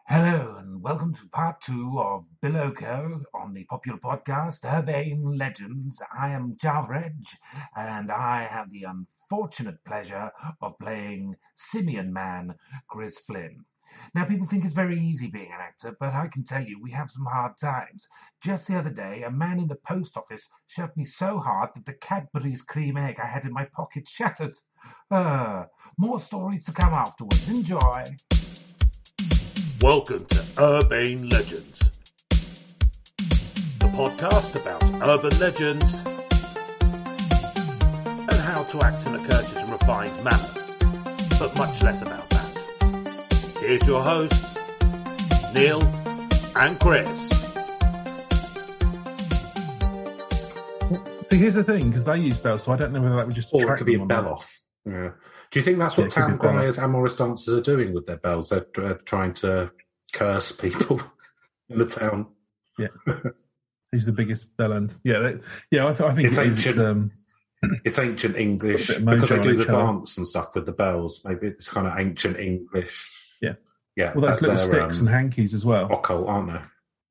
Hello and welcome to part 2 of Boloko on the popular podcast Urbane Legends. I am Javreg and I have the unfortunate pleasure of playing Simian Man Chris Flynn. Now, people think it's very easy being an actor, but I can tell you we have some hard times. Just the other day, a man in the post office shoved me so hard that the Cadbury's cream egg I had in my pocket shattered. More stories to come afterwards. Enjoy. Welcome to Urbane Legends, the podcast about urban legends and how to act in a courteous and refined manner, but much less about that. Here's your hosts, Neil and Chris. See, here's the thing, because they use bells, so I don't know whether that would just... Or it could be a bell off. Yeah. Do you think that's what town criers and Morris dancers are doing with their bells? They're trying to curse people in the town. Yeah. Who's the biggest bell end? Yeah, I think it's ancient. It's ancient English because they do the dance and stuff with the bells. Maybe it's kind of ancient English. Yeah. Well, those little sticks and hankies as well. Occult, aren't they?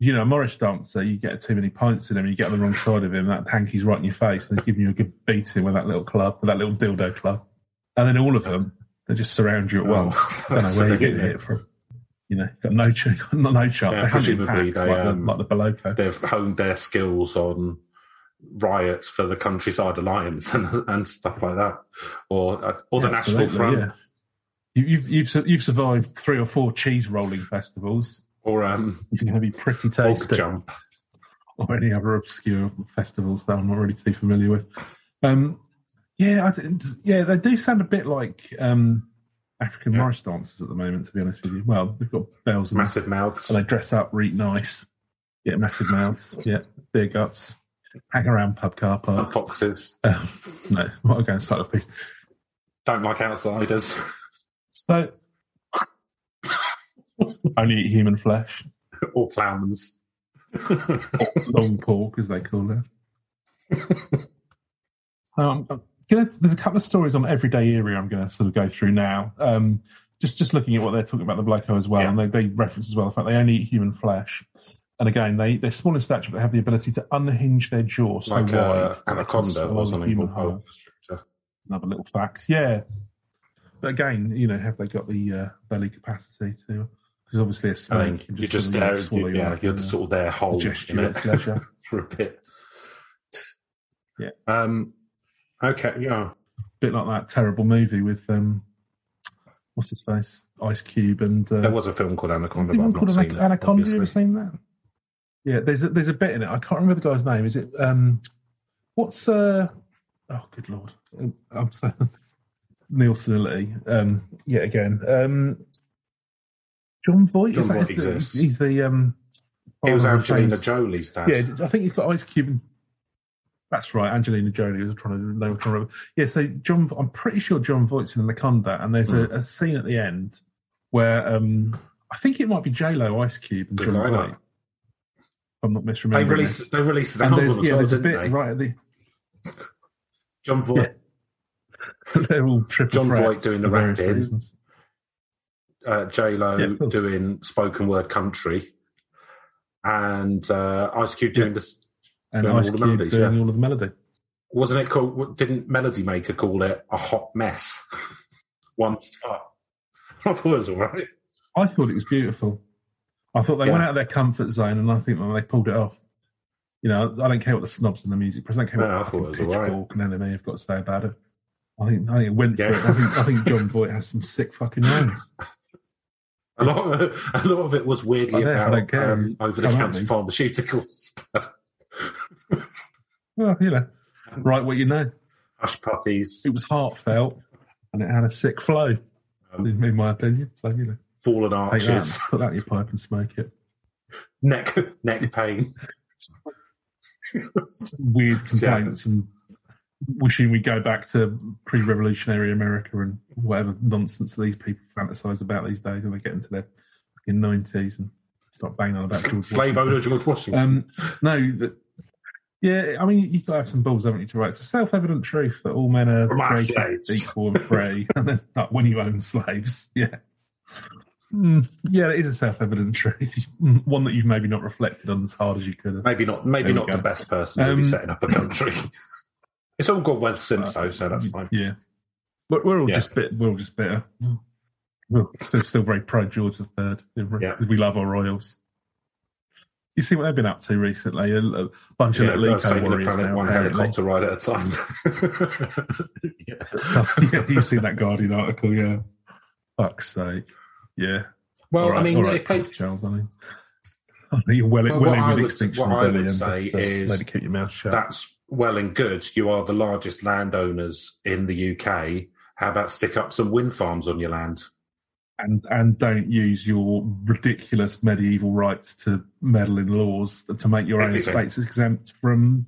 You know, a Morris dancer, you get too many pints in him, you get on the wrong side of him, that hanky's right in your face, and they're giving you a good beating with that little club, with that little dildo club. And then all of them, they just surround you at once. I don't know where you get hit from. You know, got no chance. Yeah, presumably they, like the Boloko. They've honed their skills on riots for the Countryside Alliance and stuff like that, or the National Front. Yeah. You've survived 3 or 4 cheese rolling festivals, or you're going to be pretty tasty. Jump, or any other obscure festivals that I'm not really too familiar with. They do sound a bit like African Morris dancers at the moment, to be honest with you. Well, they've got bells and massive mouths, and they dress up really nice. Yeah, massive mouths. Yeah, big guts. Hang around pub car parks. And foxes. No, I'll go and start a piece. Don't like outsiders. So, only eat human flesh. Or ploughmans. Or long pork, as they call it. There's a couple of stories on everyday area I'm going to sort of go through now. Just looking at what they're talking about the Boloko as well, and they reference as well the fact they only eat human flesh. And again, they're small in stature, but they have the ability to unhinge their jaw so like wide. Anaconda or something. Another little fact, yeah. But again, you know, have they got the belly capacity to? Because obviously a snake can just swallow you up. You're sort of there whole for a bit. Yeah. Okay, yeah. Bit like that terrible movie with what's his face, Ice Cube, and there was a film called Anaconda. But I've not seen Anaconda. It, have you ever seen that? Yeah, there's a bit in it. I can't remember the guy's name. Is it what's oh good lord, I'm so Neil Senility. Yet again, John Voights. John Voights. He's the. It was Angelina Jolie's dad. Yeah, I think he's got Ice Cube. That's right, Angelina Jolie. I was trying to remember. Yeah, so I'm pretty sure John Voights in Anaconda, and there's a scene at the end where I think it might be J-Lo, Ice Cube, and John Voight. If I'm not misremembering. They released an album as well, there's a didn't bit they? right at the... John Voight. Yeah. They're all triple John Voight doing the rapping. J-Lo doing spoken word country, and Ice Cube doing the... And Ice Cube doing all of the melody. Wasn't it called? Didn't Melody Maker call it a hot mess? One star. I thought it was all right. I thought it was beautiful. I thought they went out of their comfort zone, and I think they pulled it off. You know, I don't care what the snobs in the music press. I don't care what I thought it was all right. And NME have got to say about it. I think it went for it. I think John Voight has some sick fucking rhymes. A lot of it was weirdly about over-the-counter pharmaceuticals. Well, you know, write what you know. Hush puppies. It was heartfelt, and it had a sick flow, in my opinion. So, you know, fallen arches. Put that in your pipe and smoke it. Neck pain. Weird complaints and wishing we go back to pre-revolutionary America and whatever nonsense these people fantasize about these days when they get into their fucking 90s and start banging on about George slave owner George Washington. Yeah, I mean, you've got to have some balls, haven't you, to write. It's a self-evident truth that all men are created equal and free. And then, when you own slaves, Yeah, it is a self-evident truth. One that you've maybe not reflected on as hard as you could have. Maybe not the best person to be setting up a country. It's all gone well since, though, so that's fine. Yeah, but we're all just bitter. We're still very pro George III. We love our royals. You see what they've been up to recently? A bunch of little eco warriors now. One helicopter ride at a time. You've seen that Guardian article, yeah. Fuck's sake. Yeah. Well, right, I mean, right, if they... Charles, you're what I would say is let it keep your mouth shut. That's well and good. You are the largest landowners in the UK. How about stick up some wind farms on your land? And don't use your ridiculous medieval rights to meddle in laws to make your own estates exempt from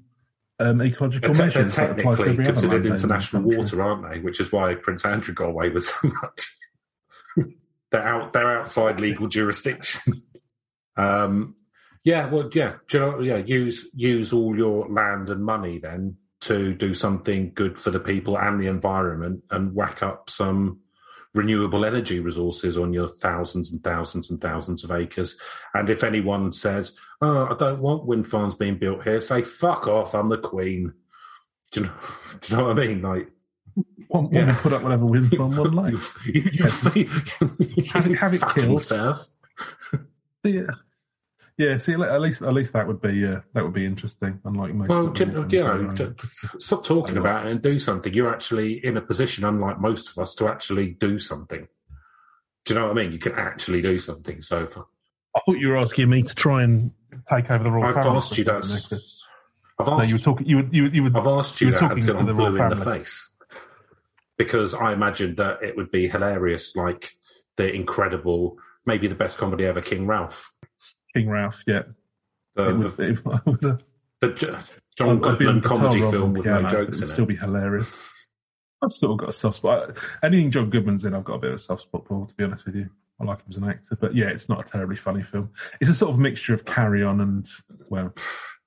ecological measures. They're technically considered international water, aren't they? Which is why Prince Andrew got away with so much. They're outside legal jurisdiction. Do you know? Yeah, use all your land and money then to do something good for the people and the environment, and whack up some renewable energy resources on your thousands and thousands and thousands of acres. And if anyone says, "Oh, I don't want wind farms being built here," say, "Fuck off! I'm the Queen." Do you know what I mean? Like, one put up whatever wind farm one likes. Have it killed. Yeah. See, at least that would be interesting. Unlike most. Well, stop talking about it and do something. You're actually in a position, unlike most of us, to actually do something. Do you know what I mean? You can actually do something. So, I thought you were asking me to try and take over the royal family. I've asked you that. You were talking. I've asked you that until I'm blue in the face. Because I imagined that it would be hilarious, like the incredible, maybe the best comedy ever, King Ralph. King Ralph, yeah. The John Goodman comedy film with no jokes in it. It'd still be hilarious. I've sort of got a soft spot. Anything John Goodman's in, I've got a bit of a soft spot for, to be honest with you. I like him as an actor. But yeah, it's not a terribly funny film. It's a sort of mixture of Carry On and, well...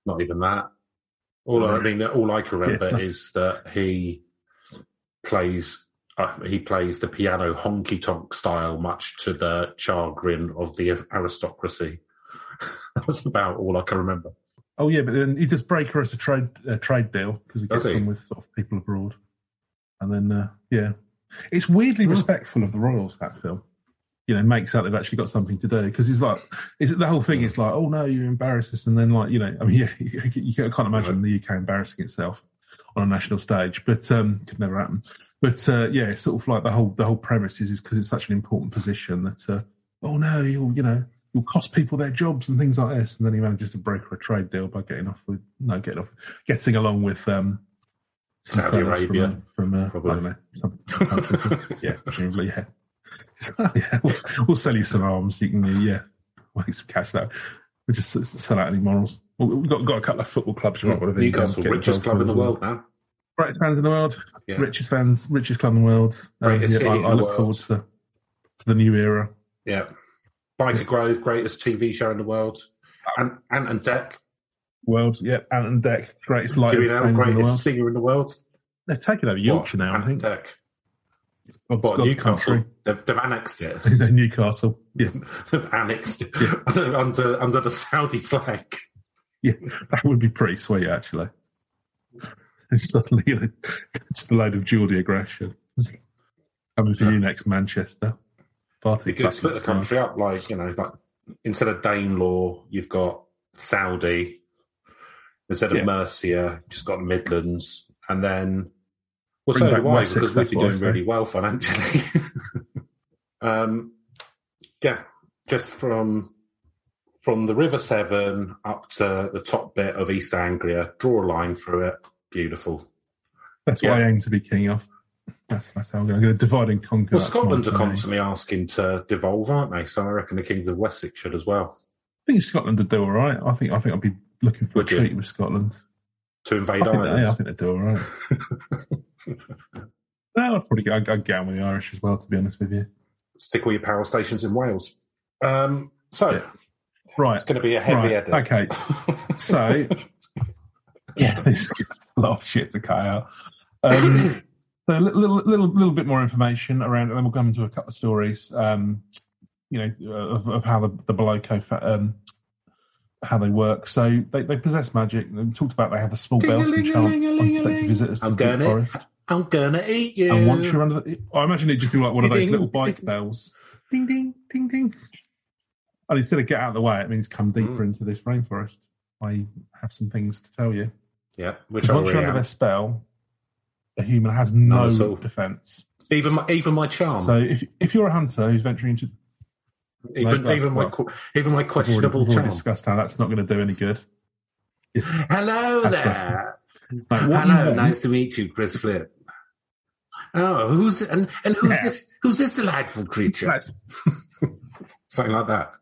Not even that. All I can remember is that he plays the piano honky-tonk style, much to the chagrin of the aristocracy. That's about all I can remember. Oh yeah, but then he does breaker as a trade deal because he gets on with sort of people abroad, and then it's weirdly respectful of the royals. That film, makes out they've actually got something to do because the whole thing is like, oh no, you embarrass us, and then you can't imagine the UK embarrassing itself on a national stage, but could never happen. But sort of like the whole premise is because it's such an important position that oh no, you'll cost people their jobs and things like this, and then he manages to broker a trade deal by getting along with Saudi Arabia from probably. I don't know, some country. Presumably, yeah. We'll sell you some arms. You can make some cash out. We'll just sell out any morals. We've got a couple of football clubs. Newcastle, richest club in the world now. Greatest fans in the world. Yeah. Richest club in the world. I look forward to the new era. Yeah. Biker Grove, greatest TV show in the world. Ant and Dec. Ant and Dec, greatest light entertainers in the world. Greatest singer in the world. They've taken over Yorkshire now, I think. Ant and Dec. Newcastle? They've annexed it. Newcastle, yeah. They've annexed it under the Saudi flag. Yeah, that would be pretty sweet, actually. It's suddenly just a load of Geordie aggression. Coming for you next, Manchester. You could split the country up, like instead of Danelaw, you've got Saudi. Instead of Mercia, you've just got the Midlands, and then so do I, because we'd be doing really well financially. Just from the River Severn up to the top bit of East Anglia, draw a line through it. Beautiful. That's what I aim to be king of. That's how I'm going to divide and conquer. Well, Scotland are constantly asking to devolve, aren't they? So I reckon the Kings of Wessex should as well. I think Scotland would do all right. I think I'd be looking for a treaty with Scotland to invade Ireland. I think they'd do all right. I'd get on with the Irish as well, to be honest with you. Stick all your power stations in Wales. Right, it's going to be a heavy edit. Okay, so there's a lot of shit to cut out. So a little bit more information around, and then we'll come into a couple of stories. of how the Boloko how they work. So they possess magic. They talked about they have the small bells to chant unsuspected visitors to the forest. I'm gonna eat you. And once you're under, I imagine it'd just be like one of those little bike bells. Ding, ding, ding, ding. And instead of get out of the way, it means come deeper into this rainforest. I have some things to tell you. Yeah, once you're under their spell, a human has no defense. Even my charm. So if you're a hunter who's venturing into even my questionable we've already charm. discussed how that's not going to do any good. Hello there. Hello, nice to meet you, Chris Flint. Oh, who's this? Who's this delightful creature? Something like that.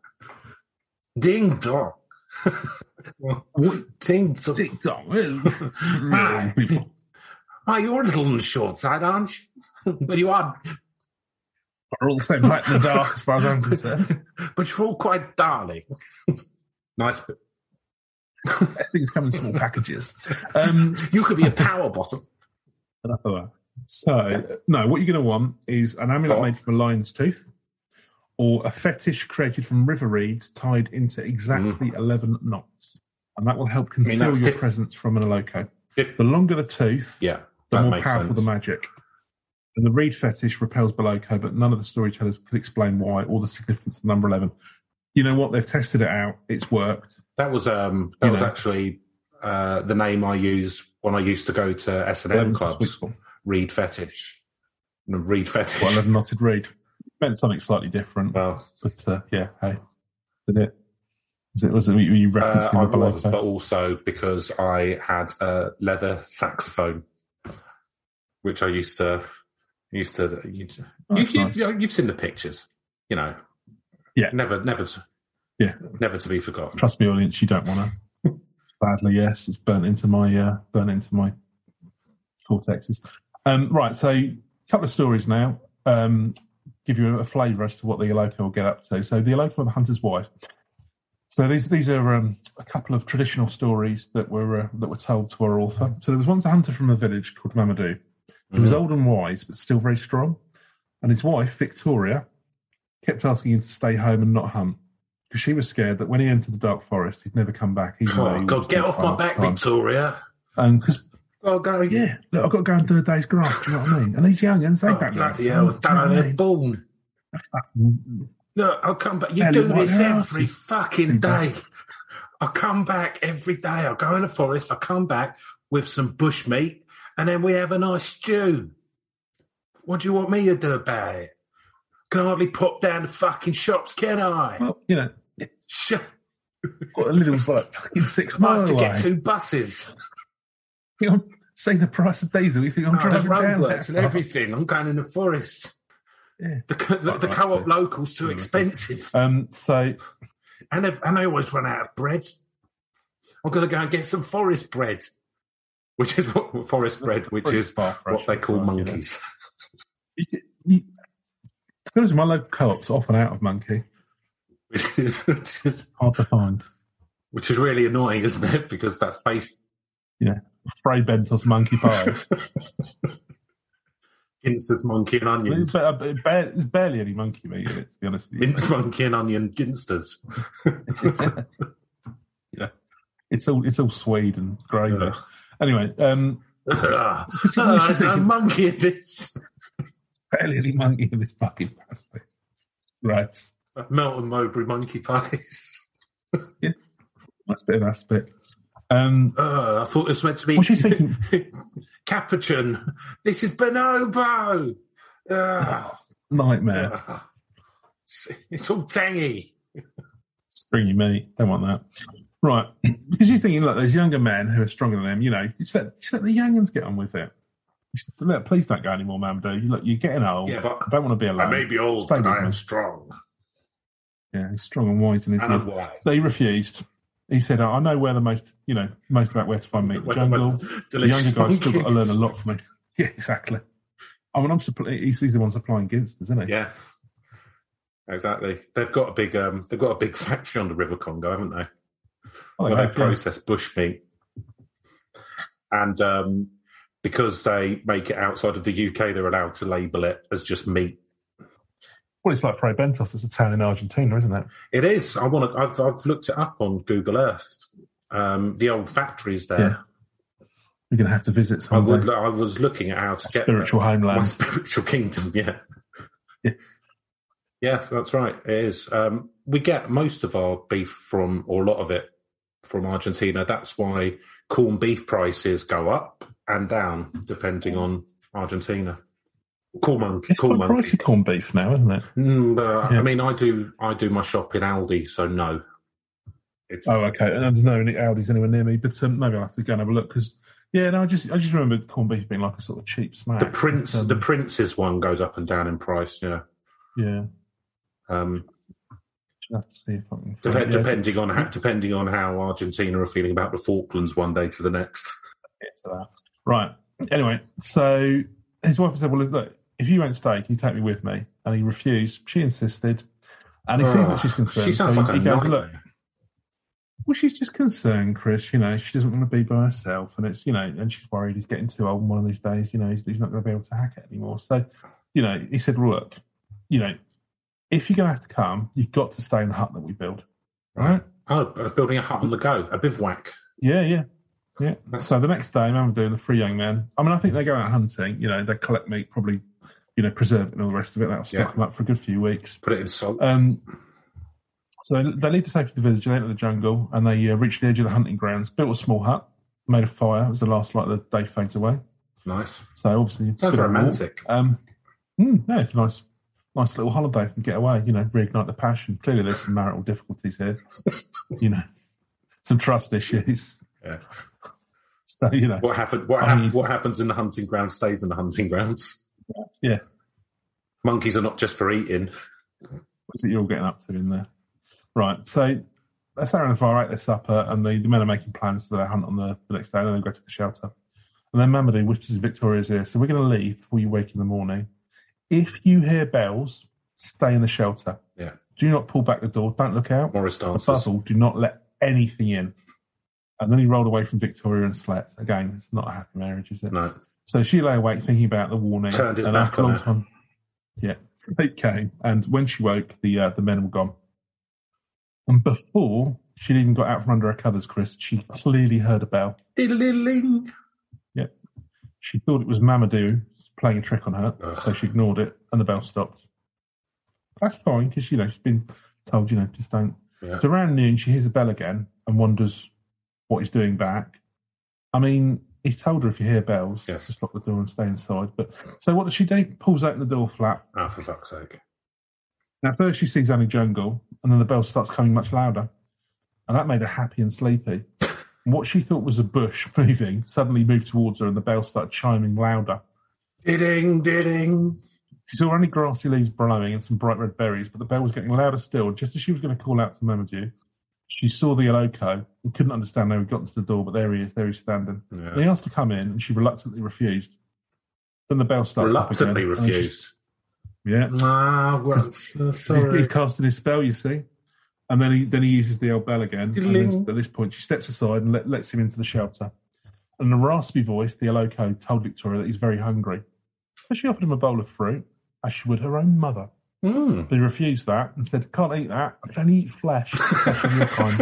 Ding dong. Ding dong. Ding dong. Hi. Oh, you're a little on the short side, aren't you? But you are. We're all the same light in the dark, as far as I'm concerned. But you're all quite darling. Nice. Best things come in small packages. You could be a power bottom. Enough of that. So, no, what you're going to want is an amulet made from a lion's tooth, or a fetish created from river reeds tied into exactly 11 knots. And that will help conceal your presence from an Boloko. The longer the tooth, the more powerful the magic. And the reed fetish repels Boloko, but none of the storytellers could explain why or the significance of number 11. You know what? They've tested it out. It's worked. That was actually the name I used when I used to go to S&M clubs. Reed fetish. Reed fetish. Well, 11 knotted reed. Meant something slightly different. Well, but hey, did it? Was it? Were you referencing I the was, but also because I had a leather saxophone, which I used to. You've seen the pictures, Yeah. Never to be forgotten. Trust me, audience, you don't want to. Badly, yes. It's burnt into my cortexes. Right, so a couple of stories now. Give you a flavour as to what the Boloko will get up to. So the Boloko and the Hunter's Wife. So these are a couple of traditional stories that were told to our author. So there was once a hunter from a village called Mamadou. He was old and wise, but still very strong. And his wife, Victoria, kept asking him to stay home and not hunt, because she was scared that when he entered the dark forest, he'd never come back. God, get off my back, Victoria. And because I've got to go and do a day's graft, do you know what I mean? And these young'uns, they don't know. Bloody hell, done their born. Look, I'll come back. You do this every fucking day. I come back every day. I go in the forest, I come back with some bushmeat, and then we have a nice stew. What do you want me to do about it? Can hardly pop down the fucking shops, can I? Well, got a little fucking 6 miles I have to away. get 2 buses. See the price of diesel. You think I'm driving down roadworks and everything. I'm going in the forest. Yeah. The co-op local's too expensive. And I always run out of bread. I'm going to go and get some forest bread, which is what they call monkeys. To be honest, my local co-op's often out of monkey. Which is hard to find. Which is really annoying, isn't it? Because that's based... Fray Bentos monkey pie. Ginster's monkey and onions. There's barely any monkey meat in it, to be honest with you. Mince monkey and onion Ginsters. It's all Swede and gravy. Anyway, there's no monkey in this. Barely any monkey in this fucking pasta. Right. Melton Mowbray monkey pies. Yeah. That's a bit of aspect. I thought this was meant to be... What are you thinking? Capuchin. This is Bonobo. Nightmare. It's all tangy. Springy meat. Don't want that. Right. Because you're thinking, look, there's younger men who are stronger than them. Just let the young ones get on with it. Look, please don't go anymore, Mamadou. Look, you're getting old. Yeah, but I don't want to be alone. I may be old, but I am strong. Yeah, he's strong and wise in his years. So he refused. He said, I know where most about where to find meat. The jungle. The younger guy's still got to learn a lot from me. Yeah, exactly. I mean, he's the one supplying ginsters, isn't he? Yeah, exactly. They've got a big factory on the River Congo, haven't they? Where they process bushmeat. And because they make it outside of the UK, they're allowed to label it as just meat. Well, it's like Fray Bentos. It's a town in Argentina, isn't it? It is. I've looked it up on Google Earth. The old factories there. Yeah. You're going to have to visit someday. I was looking at how to get spiritual homeland. My spiritual kingdom, yeah. Yeah, that's right. It is. We get most of our beef or a lot of it from Argentina. That's why corned beef prices go up and down depending on Argentina. Corned monkey. Pricey corned beef now, isn't it? I mean, I do my shop in Aldi, so no. Okay. And there's no Aldi's anywhere near me, but maybe I'll have to go and have a look because. Yeah, no, I just remember corned beef being like a sort of cheap snack. The Prince's one goes up and down in price. Yeah. Yeah. Have to see if I can depending on how Argentina are feeling about the Falklands one day to the next. Get to that. Right. Anyway, so his wife said, "Well, look, if you won't stay, can you take me with me?" And he refused. She insisted, and he sees that she's concerned. She sounds like a nightmare. Look. Well, she's just concerned, Chris. She doesn't want to be by herself, and it's and she's worried he's getting too old. And one of these days, he's not going to be able to hack it anymore. So, he said, "Look, if you're going to have to come, you've got to stay in the hut that we build, right?" Oh, building a hut on the go, a bivouac. Yeah. So the next day, Mamadou and the three young men. I mean, I think they go out hunting. They collect meat, probably, preserve it and all the rest of it. That'll stock them up for a good few weeks. Put it in salt. So they leave the safety of the village, they enter the jungle, and they reach the edge of the hunting grounds, built a small hut, made a fire. It was the last light the day fades away. Nice. So obviously... Sounds romantic. It's a nice little holiday and get away, reignite the passion. Clearly there's some marital difficulties here. Some trust issues. Yeah. So, What happens in the hunting ground stays in the hunting grounds. Yeah. Monkeys are not just for eating. What's it you're all getting up to in there? Right, so they sat around the fire, ate their supper, and the men are making plans for their hunt on the next day, and then they go to the shelter. And then Mamadou whispers in Victoria's ear, "So we're going to leave before you wake in the morning. If you hear bells, stay in the shelter. Yeah. Do not pull back the door. Don't look out. Morris dances. Above all, do not let anything in." And then he rolled away from Victoria and slept. Again, it's not a happy marriage, is it? No. So she lay awake thinking about the warning. Turned his back on her. Yeah, sleep came. And when she woke, the men were gone. And before she'd even got out from under her covers, Chris, she clearly heard a bell. Diddle-diddling. Yep. She thought it was Mamadou playing a trick on her, so she ignored it, and the bell stopped. That's fine, because, she's been told, just don't. Yeah. So around noon, she hears a bell again and wonders what he's doing back. I mean, he's told her if you hear bells, just lock the door and stay inside. But so what does she do? Pulls open the door flap. Oh, for fuck's sake. Now, first she sees only jungle, and then the bell starts coming much louder. And that made her happy and sleepy. And what she thought was a bush moving suddenly moved towards her, and the bell started chiming louder. Didding, didding. She saw only grassy leaves blowing and some bright red berries, but the bell was getting louder still. Just as she was going to call out to Mamadou, she saw the Boloko and couldn't understand how he got to the door, but there he is, standing. Yeah. And he asked to come in, and she reluctantly refused. Then the bell starts reluctantly up again. Refused? Yeah. Sorry. He's casting his spell, you see. And then he uses the old bell again. And at this point, she steps aside and lets him into the shelter. And in a raspy voice, the Boloko told Victoria that he's very hungry. So she offered him a bowl of fruit, as she would her own mother. But he refused that and said, "Can't eat that. I can only eat flesh. Flesh of your kind."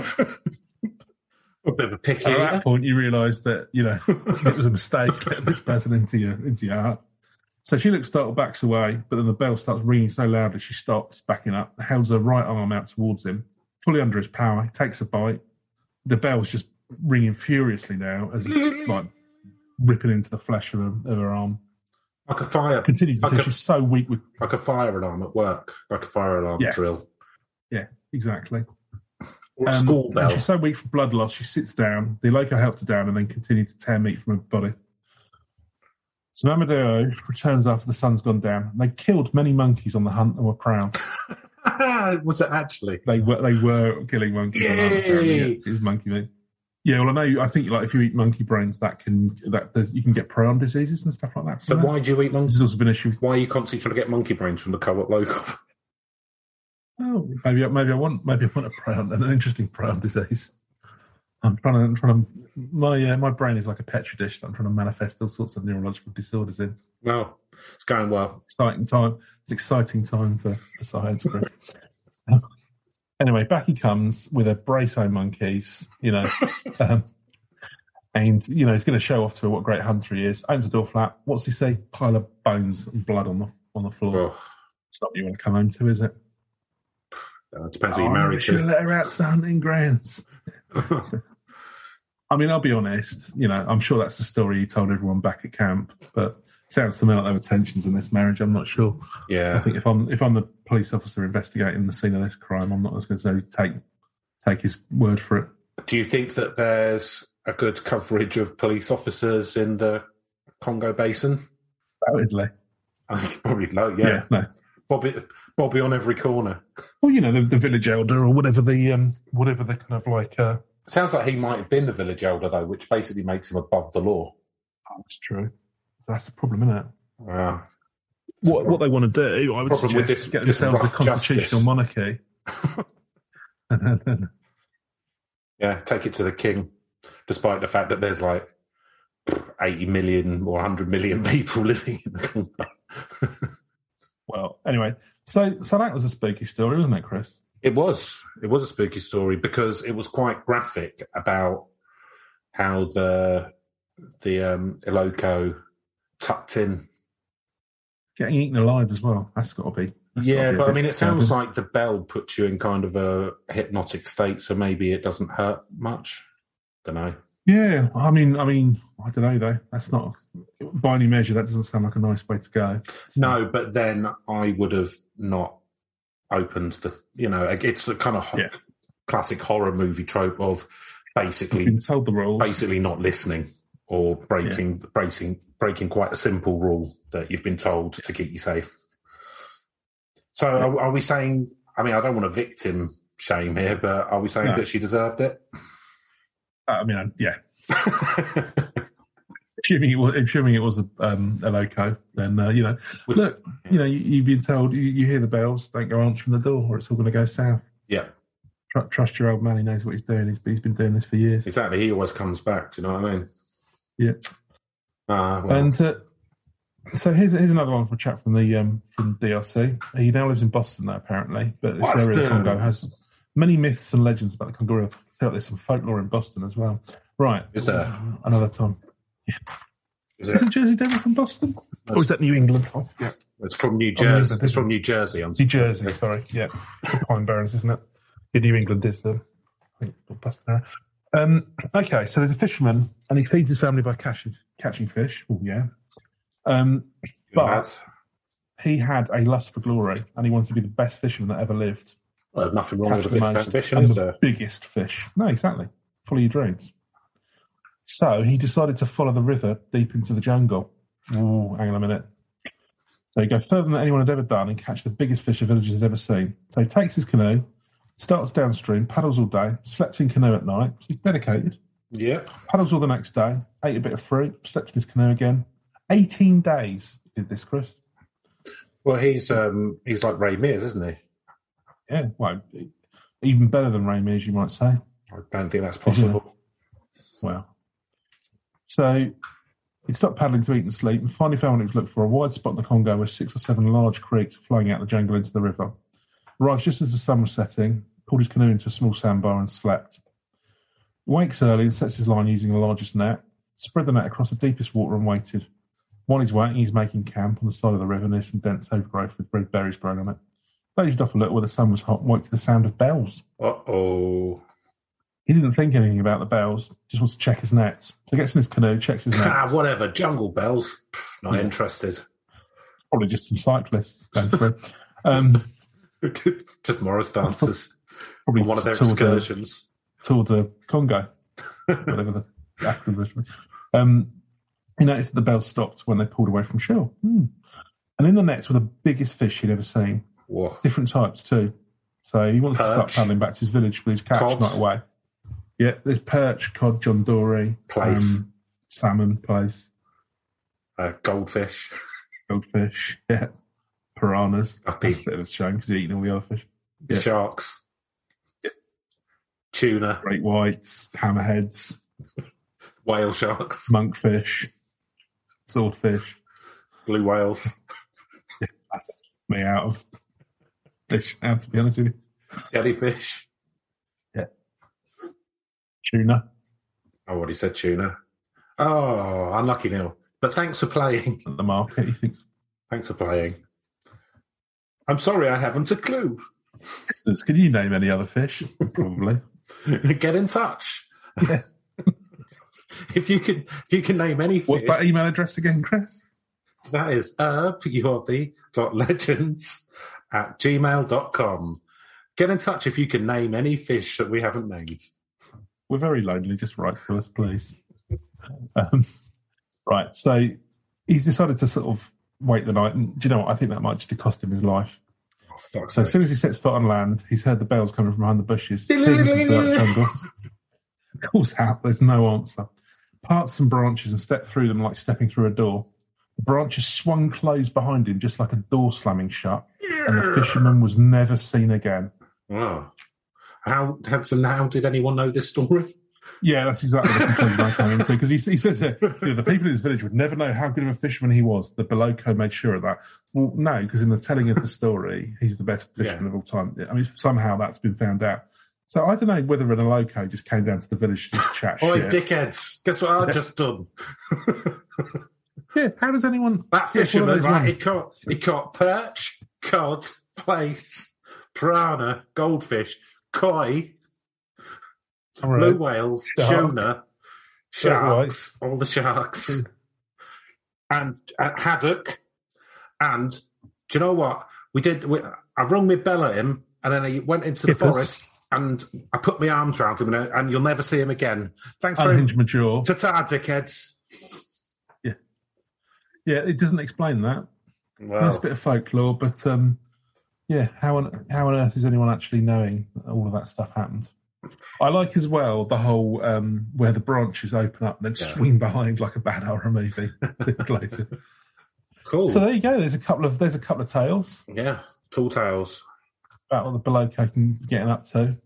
A bit of a picky. At that point, you realise that, it was a mistake letting this person into your heart. So she looks startled, backs away, but then the bell starts ringing so loudly she stops, backing up, holds her right arm out towards him, fully under his power. He takes a bite. The bell's just ringing furiously now as it's like ripping into the flesh of her arm. Like a fire. Continues until she's so weak with... Like a fire alarm at work. Like a fire alarm drill. Yeah, exactly. Or a school bell. She's so weak from blood loss, she sits down. The Boloko helped her down and then continued to tear meat from her body. So Mamadou returns after the sun's gone down. They killed many monkeys on the hunt and were proud. Was it actually? They were killing monkeys on the hunt. It was monkey meat. Yeah, well, I think if you eat monkey brains, you can get prion diseases and stuff like that. So why do you eat monkeys? This has also been an issue. Why are you constantly trying to get monkey brains from the co-op local? Oh, maybe I want a prion, an interesting prion disease. I'm trying to. My brain is like a petri dish that I'm trying to manifest all sorts of neurological disorders in. Well, it's going well. Exciting time. It's an exciting time for science, Chris. Anyway, back he comes with a brace of monkeys, and, he's going to show off to her what a great hunter he is. Opens the door flap. What's he say? Pile of bones and blood on the floor. Oh. It's not what you want to come home to, is it? It depends who you're married should to. let her out to the hunting grounds. So, I'll be honest. I'm sure that's the story he told everyone back at camp, but it sounds to me like there were tensions in this marriage. I'm not sure. Yeah. I think if I'm the police officer investigating the scene of this crime, I'm not just going to take his word for it. Do you think that there's a good coverage of police officers in the Congo Basin? Undoubtedly. Probably low, yeah. No. Bobby on every corner. Well, the village elder or whatever the kind of like. Sounds like he might have been the village elder though, which basically makes him above the law. Oh, that's true. That's the problem, isn't it? Yeah. What they want to do, I would suggest, get themselves a constitutional monarchy. Yeah, take it to the king, despite the fact that there's like 80 million or 100 million people living in the Congo. Well, anyway, so that was a spooky story, wasn't it, Chris? It was a spooky story because it was quite graphic about how the Boloko tucked in. Getting eaten alive as well. That's got to be. Yeah, but I mean, it sounds like the bell puts you in kind of a hypnotic state, so maybe it doesn't hurt much. Don't know. Yeah, I mean, I don't know though. That's not by any measure. That doesn't sound like a nice way to go. No, but then I would have not opened the. It's a kind of classic horror movie trope of basically been told the rules, basically not listening or breaking quite a simple rule that you've been told to keep you safe. So are we saying? I mean, I don't want to victim shame here, but are we saying that she deserved it? Yeah. assuming it was a loco, then look, you've been told you hear the bells, don't go answering the door, or it's all going to go south. Yeah. Trust your old man; he knows what he's doing. He's been doing this for years. Exactly. He always comes back. Do you know what I mean? Yeah. Well. And so here's another one from a chap from DRC. He now lives in Boston, though, apparently, but this area of Congo has many myths and legends about the Congo. I feel like there's some folklore in Boston as well. Right. Is there? Another time. Yeah. Is it Jersey Devil from Boston? Or is that New England? Yeah. It's from New Jersey. It's from New Jersey. New Jersey, sorry. Yeah. Pine Barrens, isn't it? Yeah, New England is the... I think Boston area. Okay, so there's a fisherman, and he feeds his family by catching fish. Oh, yeah. But he had a lust for glory, and he wanted to be the best fisherman that ever lived. Well, there's nothing wrong with the best fishing, is there? The biggest fish. No, exactly. Follow your dreams. So he decided to follow the river deep into the jungle. Oh, hang on a minute. So he goes further than anyone had ever done and catch the biggest fish the villagers had ever seen. So he takes his canoe, starts downstream, paddles all day, slept in canoe at night. So he's dedicated. Yeah. Paddles all the next day, ate a bit of fruit, slept in his canoe again. 18 days he did this, Chris. Well, he's like Ray Mears, isn't he? Yeah, well, even better than Ray Mears, you might say. I don't think that's possible. Well, so he stopped paddling to eat and sleep and finally found what he was looking for, a wide spot in the Congo with 6 or 7 large creeks flowing out of the jungle into the river. Arrived just as the sun was setting, pulled his canoe into a small sandbar and slept. Wakes early and sets his line using the largest net, spread the net across the deepest water and waited. While he's waiting, he's making camp on the side of the river near some dense overgrowth with red berries growing on it. Dozed off a little where the sun was hot and woke to the sound of bells. Uh-oh. He didn't think anything about the bells, just wants to check his nets. So he gets in his canoe, checks his nets. Whatever, jungle bells. Not interested. Probably just some cyclists going through. Just Morris dancers. Probably on one of their excursions. Tour de Congo. Whatever the acronym is. He noticed that the bells stopped when they pulled away from shore. And in the nets were the biggest fish he'd ever seen. Whoa. Different types too. So he wants to start paddling back to his village with his catch night away. Yeah, there's perch, cod, John Dory, salmon, plaice. Goldfish. Goldfish, yeah. Piranhas. Guppy. That's a bit of a shame because he's eating all the other fish. Yeah. Sharks. Yeah. Tuna. Great whites, hammerheads. Whale sharks. Monkfish. Swordfish. Blue whales. Yeah, me out of fish now, to be honest with you. Jellyfish. Yeah. Tuna. I already said tuna. Oh, unlucky, Neil. But thanks for playing. At the market, he thinks. Thanks for playing. I'm sorry I haven't a clue. Listeners, can you name any other fish? Probably. Get in touch. Yeah. If you can name any fish. What's that email address again, Chris? That is urpurv.legends@gmail.com. Get in touch if you can name any fish that we haven't named. We're very lonely. Just write to us, please. Right. So he's decided to sort of wait the night. And do you know what? I think that might just have cost him his life. Oh, fuck so as soon as he sets foot on land, he's heard the bells coming from behind the bushes. Calls out. There's no answer. Parts some branches and step through them like stepping through a door. The branches swung closed behind him, just like a door slamming shut, and the fisherman was never seen again. Wow. How did anyone know this story? Yeah, that's exactly the conclusion I came into, because he says here, the people in his village would never know how good of a fisherman he was. The Boloko made sure of that. Well, no, because in the telling of the story, he's the best fisherman of all time. I mean, somehow that's been found out. So I don't know whether an Boloko just came down to the village to just chat shit. Oi, dickheads! Guess what I've just done? Yeah, how does anyone... That fisherman, right, he caught perch, cod, plaice, piranha, goldfish, koi, blue whales, tuna, sharks, all the sharks, and haddock. And do you know what? I rung my bell at him, and then he went into the forest, and I put my arms around him, and you'll never see him again. Thanks very much. Mature. Ta-ta, dickheads. Yeah, it doesn't explain that. Well, Nice bit of folklore, but yeah, how on earth is anyone actually knowing that all of that stuff happened? I like as well the whole where the branches open up and then swing behind like a bad horror movie. Later. Cool. So there you go. There's a couple of tales. Yeah, tall tales about what the Boloko can getting up to.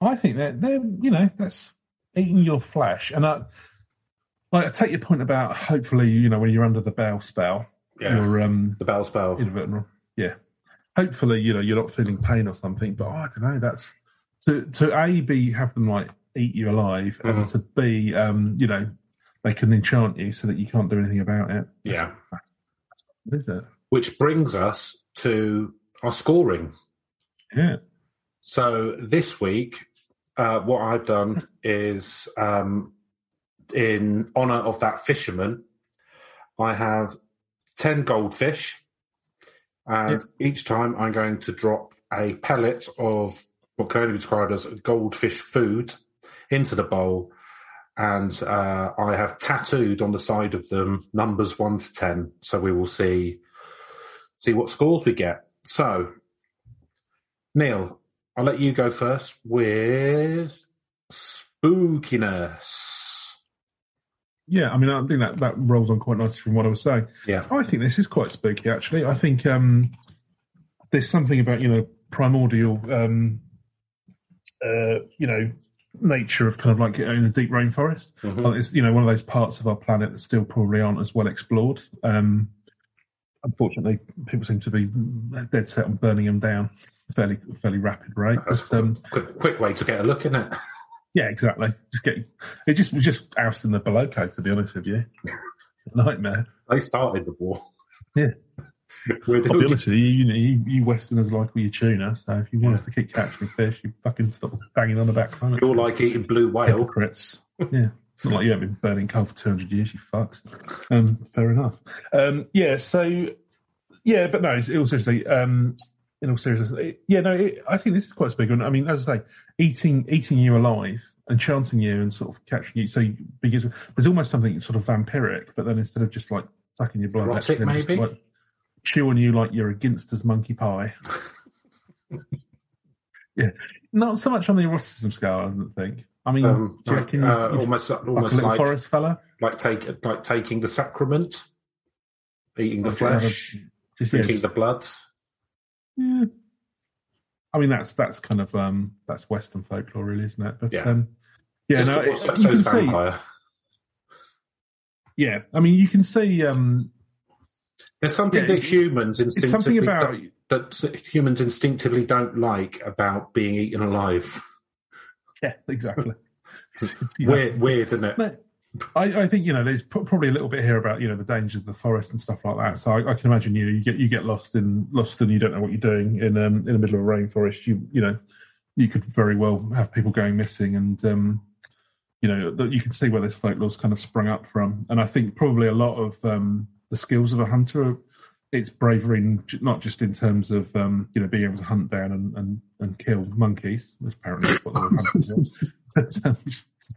I think they're that's eating your flesh, and I take your point about hopefully when you're under the bell spell, you're the bell spell, yeah. Hopefully you're not feeling pain or something, but I don't know. That's to A, B, have them like eat you alive, and to B, they can enchant you so that you can't do anything about it. Yeah. What is it? Which brings us to our scoring. Yeah. So this week, what I've done is, in honour of that fisherman, I have 10 goldfish, and each time I'm going to drop a pellet of what can only be described as goldfish food into the bowl, and I have tattooed on the side of them numbers 1 to 10. So we will see what scores we get. So, Neil, I'll let you go first with spookiness. Yeah, I mean, I think that rolls on quite nicely from what I was saying. Yeah, I think this is quite spooky, actually. I think there's something about primordial, nature of kind of like in a deep rainforest. It's one of those parts of our planet that still probably aren't as well explored. Unfortunately, people seem to be dead set on burning them down at a fairly rapid rate. That's a quick way to get a look, isn't it? Yeah, exactly. We're just ousting the Boloko, to be honest with you. Nightmare. They started the war. Yeah. I'll be honest with you, you Westerners like all your tuna, so if you want us to keep catching fish, you fucking stop banging on the back. You're like eating blue whale. Hypocrites. Yeah. Not like you haven't been burning coal for 200 years, you fucks. Fair enough. But no, in all seriousness, I think this is quite a big one. I mean, as I say, eating you alive, enchanting you and sort of capturing you. So there's almost something sort of vampiric, but then instead of just like sucking your blood, erotic maybe? Just, like, chewing you like you're a Ginster's monkey pie. Yeah, not so much on the eroticism scale, I don't think. I mean, do you reckon almost like forest fella, like taking the sacrament, eating the flesh, drinking the blood. Yeah, I mean that's kind of that's Western folklore, really, isn't it? But you can see. Yeah, I mean you can see There's something that humans it's something about that humans instinctively don't like about being eaten alive. Yeah, exactly. Weird, isn't it? No, I think there's probably a little bit here about the dangers of the forest and stuff like that. So I can imagine you get lost and you don't know what you're doing in the middle of a rainforest. You could very well have people going missing, and you can see where this folklore's kind of sprung up from. And I think probably a lot of the skills of a hunter, it's bravery, not just in terms of being able to hunt down and kill monkeys. That's apparently what the hunters are.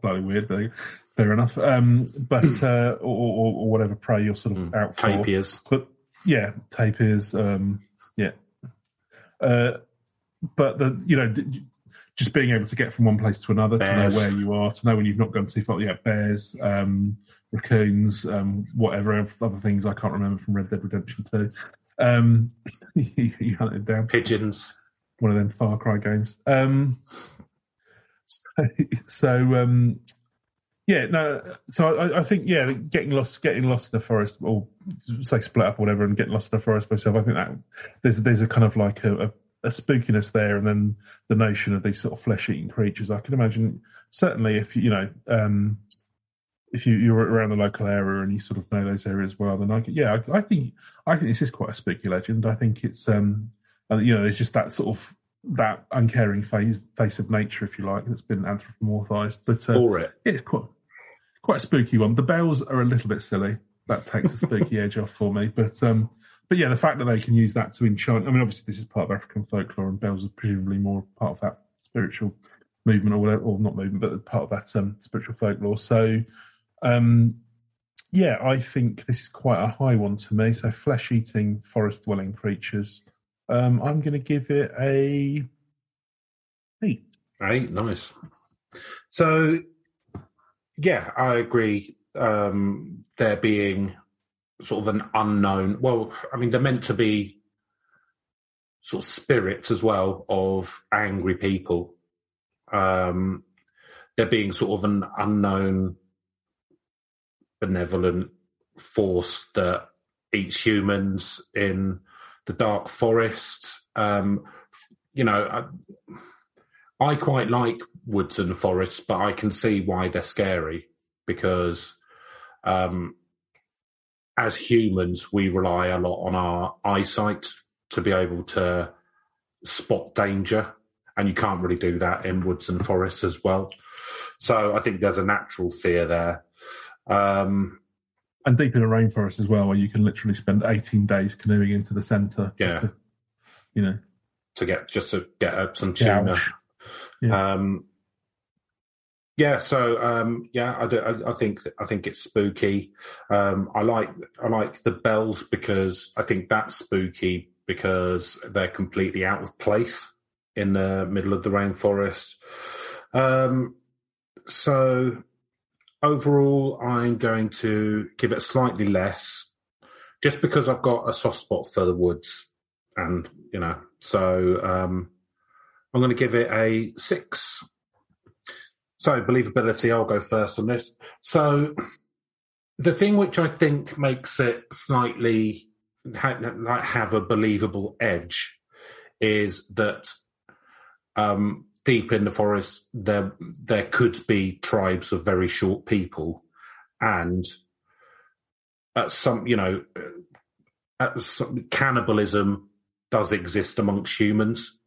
Slightly weird, but fair enough. But or whatever prey you're sort of out for. Tapirs. But yeah, tapirs. Yeah. But just being able to get from one place to another, bears. To know where you are, to know when you've not gone too far. Yeah, bears, raccoons, whatever other things I can't remember from Red Dead Redemption 2. You hunted down pigeons. One of them Far Cry games. I think getting lost in the forest, or say split up or whatever, and getting lost in the forest myself. I think that there's a kind of like a spookiness there, and then the notion of these sort of flesh-eating creatures. I can imagine certainly if you're around the local area and you sort of know those areas well, then I think this is quite a spooky legend. I think it's there's just that sort of that uncaring face of nature, if you like, that's been anthropomorphized. But it's quite a spooky one. The bells are a little bit silly. That takes the spooky edge off for me. But yeah, the fact that they can use that to enchant. I mean, obviously this is part of African folklore, and bells are presumably more part of that spiritual movement, or whatever, or not movement, but part of that spiritual folklore. So, I think this is quite a high one to me. So, flesh-eating, forest-dwelling creatures. I'm going to give it a 8. 8, nice. So, yeah, I agree. There being sort of an unknown. Well, I mean, they're meant to be sort of spirits as well of angry people. There being sort of an unknown, benevolent force that eats humans in the dark forest. I quite like woods and forests, but I can see why they're scary because as humans, we rely a lot on our eyesight to be able to spot danger, and you can't really do that in woods and forests as well. So I think there's a natural fear there. And deep in a rainforest as well, where you can literally spend 18 days canoeing into the centre. Yeah. To get some tuna. I think it's spooky. I like the bells because I think that's spooky because they're completely out of place in the middle of the rainforest. So overall, I'm going to give it slightly less, just because I've got a soft spot for the woods, and so I'm going to give it a 6. So believability, I'll go first on this. So the thing which I think makes it slightly have a believable edge is that deep in the forest there could be tribes of very short people, and cannibalism does exist amongst humans,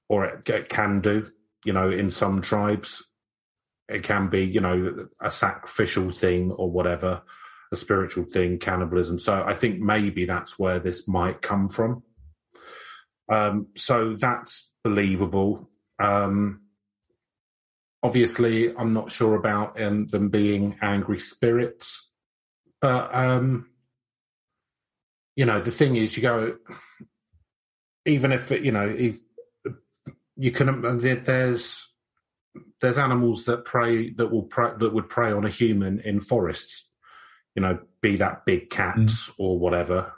or it can do, in some tribes. It can be, a sacrificial thing or whatever, a spiritual thing, cannibalism. So I think maybe that's where this might come from. So that's believable. Obviously, I'm not sure about them being angry spirits. But, the thing is, you go, even if, if you can, there's animals that would prey on a human in forests, be that big cats or whatever.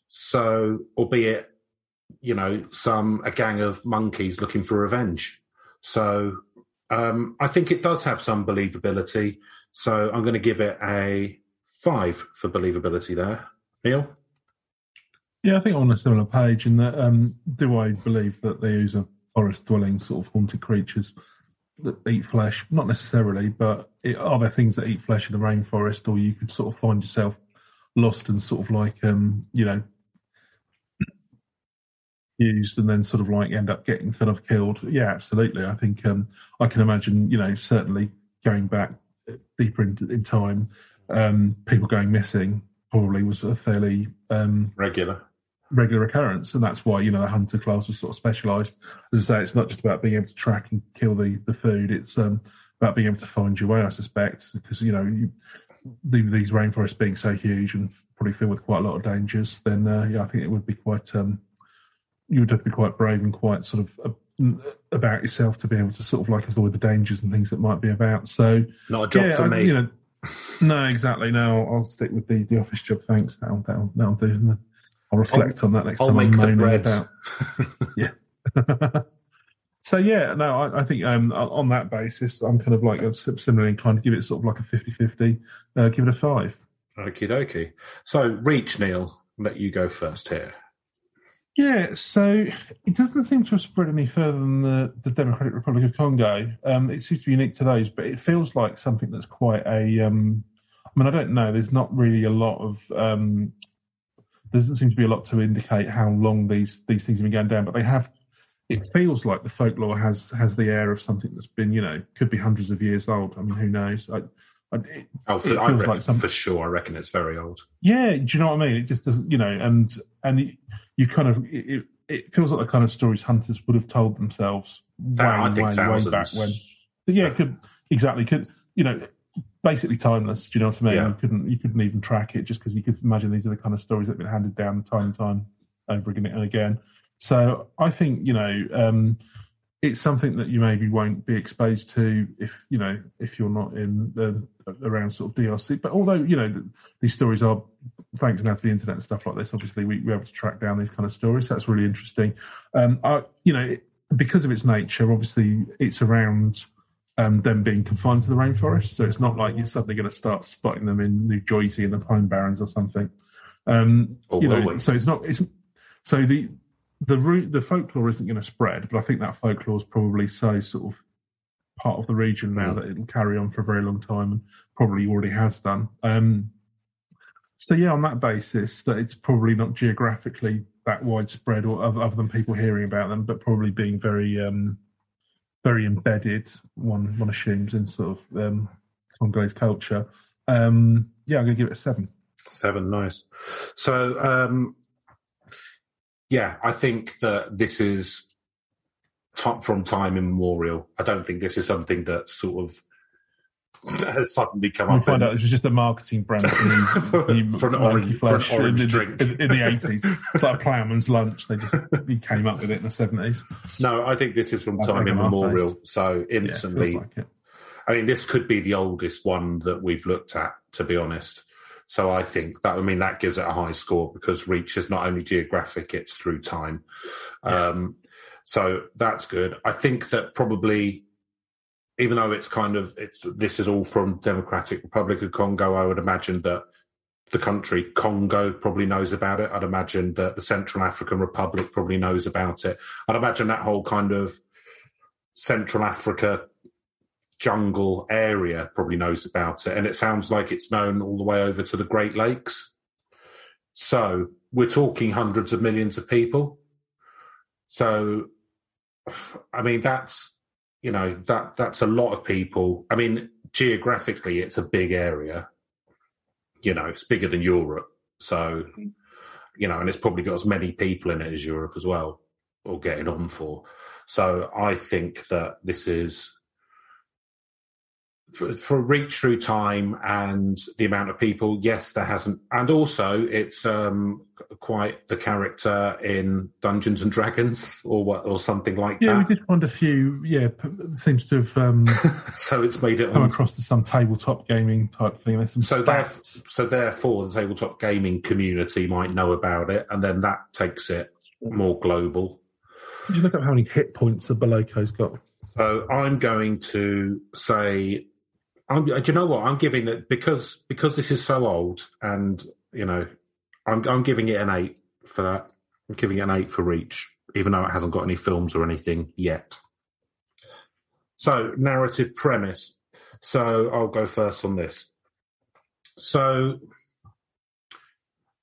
So, albeit, a gang of monkeys looking for revenge. So, I think it does have some believability. So I'm going to give it a 5 for believability there. Neil? Yeah, I think I'm on a similar page in that, do I believe that these are forest-dwelling sort of haunted creatures that eat flesh? Not necessarily, but are there things that eat flesh in the rainforest, or you could sort of find yourself lost and sort of like, used and then sort of like end up getting kind of killed? Yeah, absolutely. I think I can imagine, certainly going back deeper in time, people going missing probably was a fairly regular occurrence, and that's why the hunter class was sort of specialised. As I say, it's not just about being able to track and kill the food; it's about being able to find your way. I suspect because these rainforests being so huge and probably filled with quite a lot of dangers, then I think it would be quite. You would have to be quite brave and quite sort of about yourself to be able to sort of like avoid the dangers and things that might be about. So not a job for me. No, exactly. No, I'll stick with the office job. Thanks. That'll do. I'll reflect on that next time. I'll make the bread. Yeah. So yeah, no, I think on that basis, I'm kind of like similarly inclined to give it sort of like a 50-50. Give it a 5. Okie dokie. So Reach, Neil, let you go first here. Yeah, so it doesn't seem to have spread any further than the Democratic Republic of Congo. It seems to be unique to those, but it feels like something that's quite a. I don't know. There's not really a lot of. There doesn't seem to be a lot to indicate how long these things have been going down, but they have. It feels like the folklore has the air of something that's been, could be hundreds of years old. I mean, who knows? For sure. I reckon it's very old. Yeah, do you know what I mean? It just doesn't, you kind of it feels like the kind of stories hunters would have told themselves way back when. But yeah, basically timeless. Do you know what I mean? Yeah. You couldn't even track it just because you could imagine these are the kind of stories that have been handed down time and time over again and again. So I think it's something that you maybe won't be exposed to if you're not in around sort of DRC. But although these stories are, thanks now to the internet and stuff like this, obviously we're able to track down these kind of stories. So that's really interesting. Because of its nature, obviously it's around them being confined to the rainforest. So it's not like you're suddenly going to start spotting them in New Jersey in the Pine Barrens or something. So it's not. The folklore isn't going to spread, but I think that folklore is probably so sort of part of the region now that it'll carry on for a very long time and probably already has done. So yeah, on that basis, that it's probably not geographically that widespread, or other than people hearing about them, but probably being very, very embedded. One assumes in sort of Congolese culture. I'm going to give it a 7. 7, nice. So. Yeah, I think that this is from time immemorial. I don't think this is something that sort of has suddenly come up. We find out this was just a marketing brand for an orange drink in the 80s. It's like a ploughman's lunch. He came up with it in the 70s. No, I think this is from time immemorial. So instantly, like it. I mean, this could be the oldest one that we've looked at, to be honest. So I think that gives it a high score because Reach is not only geographic, it's through time. Yeah. So that's good. I think that probably, even though this is all from Democratic Republic of Congo, I would imagine that the country Congo probably knows about it. I'd imagine that the Central African Republic probably knows about it. I'd imagine that whole kind of Central Africa jungle area probably knows about it, and it sounds like it's known all the way over to the Great Lakes. So we're talking hundreds of millions of people. So, I mean, that's a lot of people. I mean, geographically, it's a big area. It's bigger than Europe. So, and it's probably got as many people in it as Europe as well, or getting on for. So I think that this is, for Reach through time and the amount of people, yes, there hasn't, and also it's quite the character in Dungeons and Dragons or something like that. Yeah, we did find a few. Yeah, seems to have. So it's made it come across to some tabletop gaming type thing. There's some stats. So therefore, the tabletop gaming community might know about it, and then that takes it more global. Did you look up how many hit points a Boloko's got? So I'm going to say Do you know what? I'm giving it because this is so old, and I'm giving it an 8 for that. I'm giving it an 8 for Reach, even though it hasn't got any films or anything yet. So, narrative premise. So, I'll go first on this. So,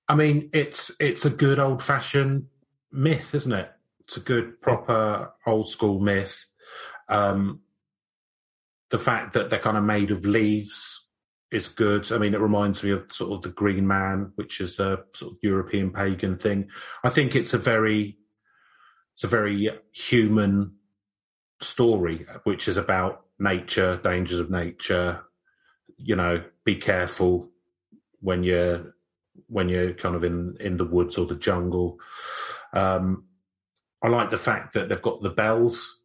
I mean, it's a good old-fashioned myth, isn't it? It's a good, proper, old-school myth. The fact that they're kind of made of leaves is good. I mean, it reminds me of sort of the Green Man, which is a sort of European pagan thing. I think it's a very human story, which is about nature, dangers of nature. Be careful when you're kind of in the woods or the jungle. I like the fact that they've got the bells.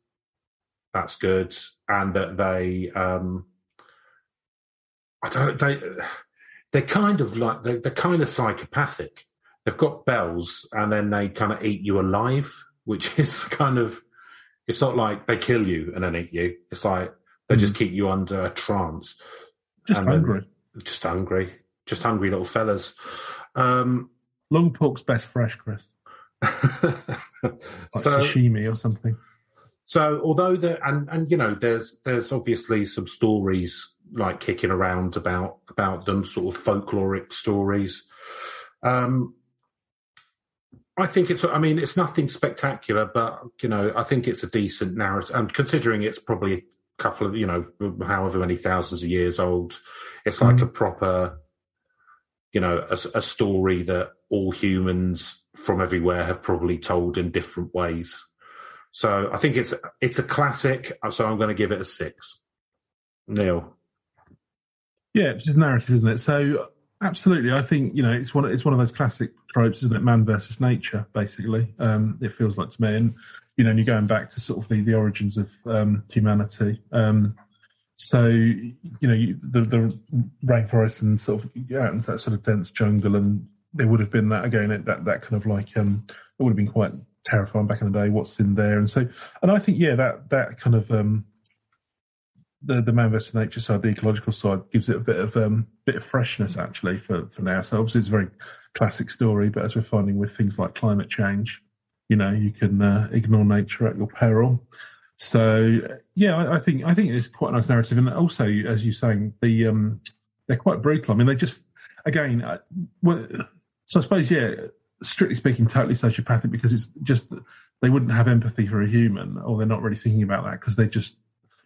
That's good, and that they're kind of like they're kind of psychopathic. They've got bells, and then they kind of eat you alive, which is kind of. It's not like they kill you and then eat you. It's like they just keep you under a trance. Just hungry. Just hungry little fellas. Long pork's best fresh, Chris. Like sashimi or something. So, although there's obviously some stories like kicking around about them, sort of folkloric stories. I think it's nothing spectacular, but I think it's a decent narrative. And considering it's probably a couple of however many thousands of years old, it's like a proper a story that all humans from everywhere have probably told in different ways. So I think it's a classic. So I'm going to give it a 6. Neil. Yeah, it's just narrative, isn't it? So absolutely, I think it's one of those classic tropes, isn't it? Man versus nature, basically. It feels like to me, and you're going back to sort of the origins of humanity. So the rainforest and sort of and that sort of dense jungle, and there would have been that again. That kind of like it would have been quite terrifying back in the day. What's in there, and I think that kind of the man versus nature side, the ecological side, gives it a bit of freshness actually for now. So obviously it's a very classic story, but as we're finding with things like climate change, you can ignore nature at your peril. So yeah, I think it's quite a nice narrative, and also as you're saying, they're quite brutal. I mean, they just again, so I suppose strictly speaking, totally sociopathic because it's just they wouldn't have empathy for a human, or they're not really thinking about that because they just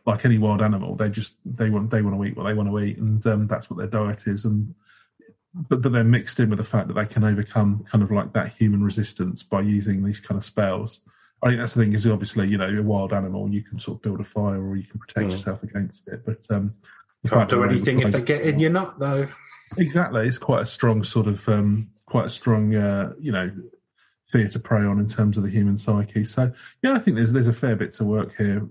like any wild animal, they want to eat what they want to eat, and that's what their diet is. And but they're mixed in with the fact that they can overcome kind of like that human resistance by using these kind of spells. I think that's the thing is obviously a wild animal, you can sort of build a fire or you can protect yourself against it, but can't do anything if they get in your nut though. Exactly, it's quite a strong sort of fear to prey on in terms of the human psyche. So yeah, I think there's a fair bit to work here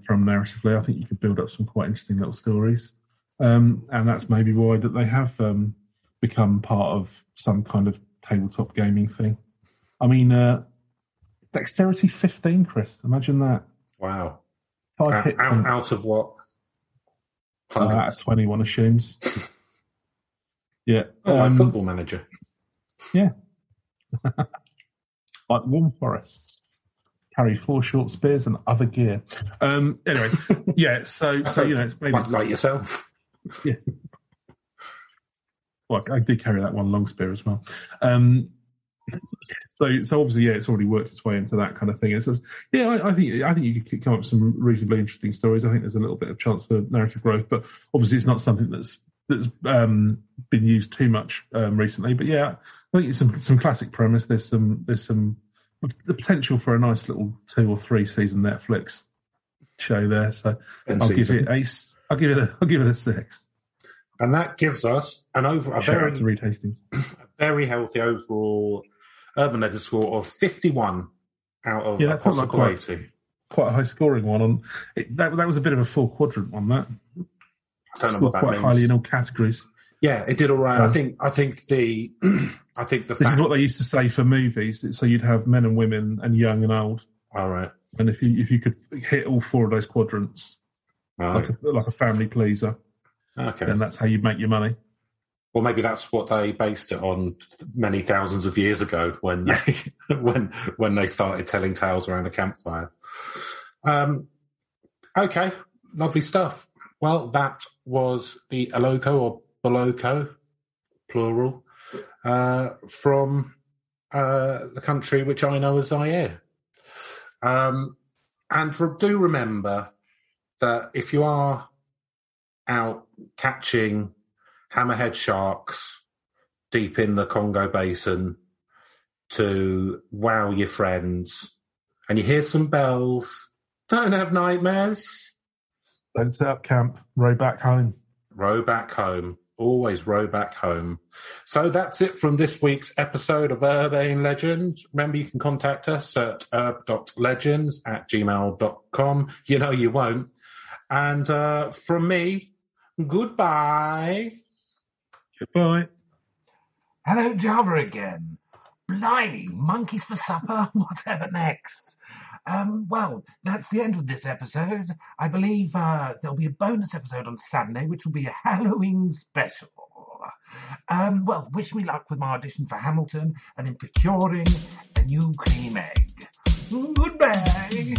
from narratively. I think you could build up some quite interesting little stories, and that's maybe why that they have become part of some kind of tabletop gaming thing. I mean, dexterity 15, Chris. Imagine that. Wow. 5 hit points. Out of what? Out of 20, one assumes. Yeah. Football Manager. Yeah. Like Warm Forests. Carry 4 short spears and other gear. Anyway, yeah, so it's maybe... Like yourself. Yeah. Well, I did carry that one long spear as well. So obviously, it's already worked its way into that kind of thing. And so, I think you could come up with some reasonably interesting stories. I think there's a little bit of chance for narrative growth, but obviously it's not something that's been used too much recently. But yeah, I think it's some classic premise. There's some the potential for a nice little 2 or 3 season Netflix show there. So I'll give it a 6. And that gives us a very healthy overall Urban Legend score of 51 out of a possible 80. Quite a high scoring one. That was a bit of a 4-quadrant one. That I don't know what that quite means. Highly in all categories. Yeah, it did all right. I think the this is what they used to say for movies. So you'd have men and women and young and old. All right. And if you could hit all 4 of those quadrants, like a family pleaser, Okay. And that's how you make your money. Well, maybe that's what they based it on many thousands of years ago when they when they started telling tales around a campfire. Okay, lovely stuff. Well, that was the Boloko or Boloko, plural, from the country which I know as Zaire. And do remember that if you are out catching hammerhead sharks deep in the Congo Basin to wow your friends, and you hear some bells, don't have nightmares. Don't set up camp. Row back home. Row back home. Always row back home. So that's it from this week's episode of Urbane Legends. Remember, you can contact us at urb.legends@gmail.com. You know you won't. And from me, goodbye. Goodbye. Hello, Java again. Blimey, monkeys for supper? Whatever next? Well, that's the end of this episode. I believe there'll be a bonus episode on Saturday, which will be a Halloween special. Well, wish me luck with my audition for Hamilton and in procuring a new cream egg. Goodbye.